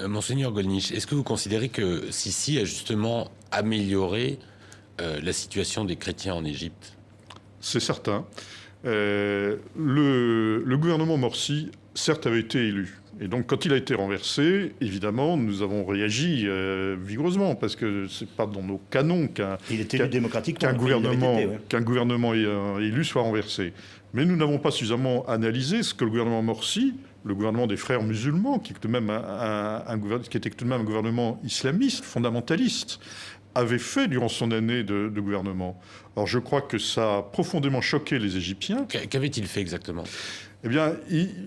Monseigneur Gollnisch, est-ce que vous considérez que Sisi a justement amélioré la situation des chrétiens en Égypte? C'est certain. Le gouvernement Morsi, certes, avait été élu. Et donc, quand il a été renversé, évidemment, nous avons réagi vigoureusement, parce que c'est pas dans nos canons Il était élu démocratiquement. qu'un gouvernement élu soit renversé. Mais nous n'avons pas suffisamment analysé ce que le gouvernement Morsi, le gouvernement des frères musulmans, qui était tout de même un gouvernement islamiste, fondamentaliste, avait fait durant son année de gouvernement. Alors je crois que ça a profondément choqué les Égyptiens. Qu'avait-il fait exactement? Eh bien,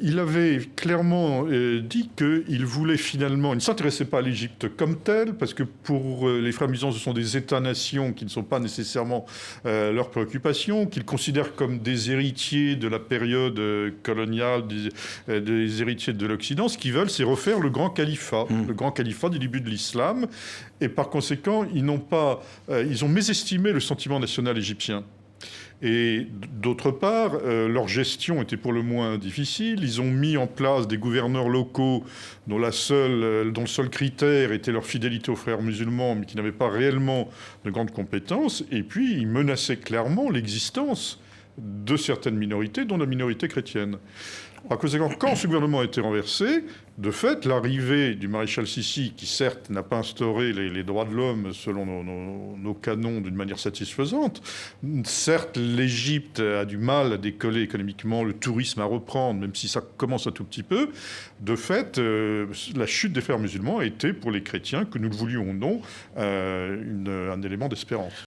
il avait clairement dit qu'il voulait finalement... Il ne s'intéressait pas à l'Égypte comme telle, parce que pour les frères musulmans, ce sont des États-nations qui ne sont pas nécessairement leurs préoccupations, qu'ils considèrent comme des héritiers de la période coloniale, des héritiers de l'Occident. Ce qu'ils veulent, c'est refaire le grand califat, le grand califat du début de l'islam. Et par conséquent, ils ont mésestimé le sentiment national égyptien. Et d'autre part, leur gestion était pour le moins difficile. Ils ont mis en place des gouverneurs locaux dont le seul critère était leur fidélité aux frères musulmans, mais qui n'avaient pas réellement de grandes compétences. Et puis, ils menaçaient clairement l'existence de certaines minorités, dont la minorité chrétienne. Par conséquent, quand ce gouvernement a été renversé, de fait, l'arrivée du maréchal Sissi, qui certes n'a pas instauré les droits de l'homme selon nos canons d'une manière satisfaisante, certes l'Égypte a du mal à décoller économiquement, le tourisme à reprendre, même si ça commence un tout petit peu, de fait, la chute des frères musulmans a été pour les chrétiens, que nous le voulions ou non, un élément d'espérance.